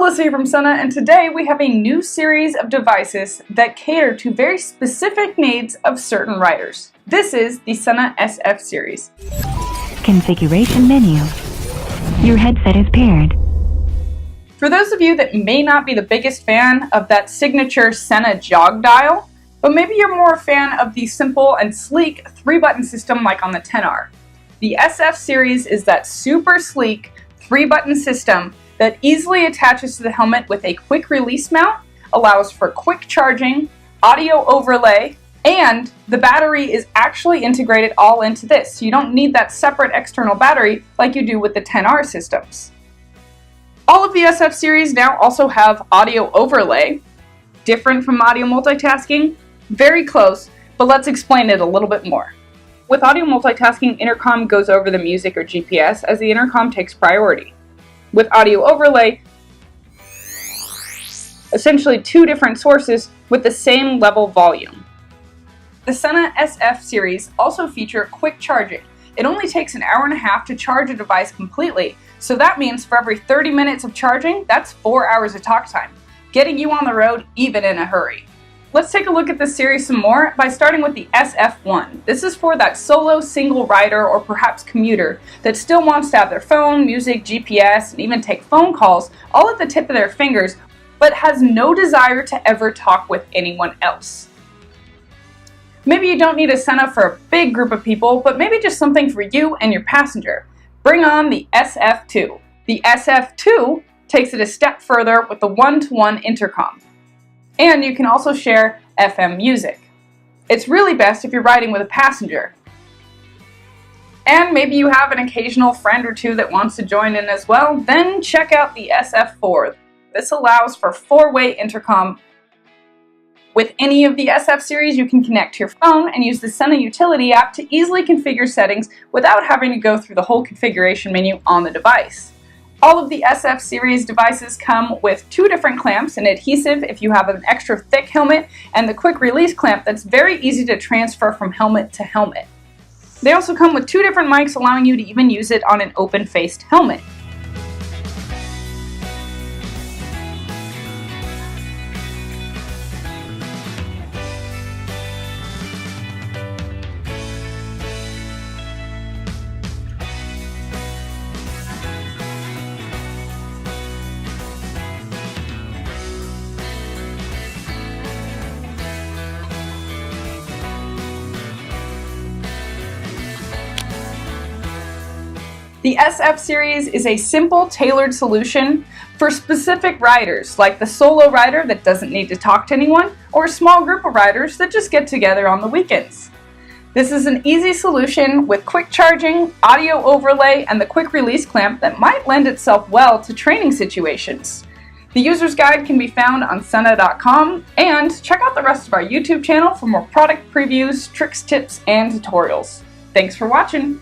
Alyssa here from Sena, and today we have a new series of devices that cater to very specific needs of certain riders. This is the Sena SF series. Configuration menu. Your headset is paired. For those of you that may not be the biggest fan of that signature Sena jog dial, but maybe you're more a fan of the simple and sleek 3-button system like on the 10R. The SF series is that super sleek 3-button system that easily attaches to the helmet with a quick release mount, allows for quick charging, audio overlay, and the battery is actually integrated all into this, so you don't need that separate external battery like you do with the 10R systems. All of the SF series now also have audio overlay, different from audio multitasking, very close, but let's explain it a little bit more. With audio multitasking, intercom goes over the music or GPS as the intercom takes priority. With audio overlay, essentially two different sources with the same level volume. The Sena SF series also feature quick charging. It only takes an hour and a half to charge a device completely, so that means for every 30 minutes of charging, that's 4 hours of talk time, getting you on the road even in a hurry. Let's take a look at this series some more by starting with the SF1. This is for that solo single rider or perhaps commuter that still wants to have their phone, music, GPS, and even take phone calls all at the tip of their fingers, but has no desire to ever talk with anyone else. Maybe you don't need a Sena for a big group of people, but maybe just something for you and your passenger. Bring on the SF2. The SF2 takes it a step further with the one-to-one intercom. And you can also share FM music. It's really best if you're riding with a passenger. And maybe you have an occasional friend or two that wants to join in as well, then check out the SF4. This allows for 4-way intercom. With any of the SF series, you can connect to your phone and use the Sena utility app to easily configure settings without having to go through the whole configuration menu on the device. All of the SF series devices come with 2 different clamps, an adhesive if you have an extra thick helmet, and the quick release clamp that's very easy to transfer from helmet to helmet. They also come with 2 different mics, allowing you to even use it on an open-faced helmet. The SF series is a simple, tailored solution for specific riders, like the solo rider that doesn't need to talk to anyone, or a small group of riders that just get together on the weekends. This is an easy solution with quick charging, audio overlay, and the quick release clamp that might lend itself well to training situations. The user's guide can be found on Sena.com, and check out the rest of our YouTube channel for more product previews, tricks, tips, and tutorials. Thanks for watching!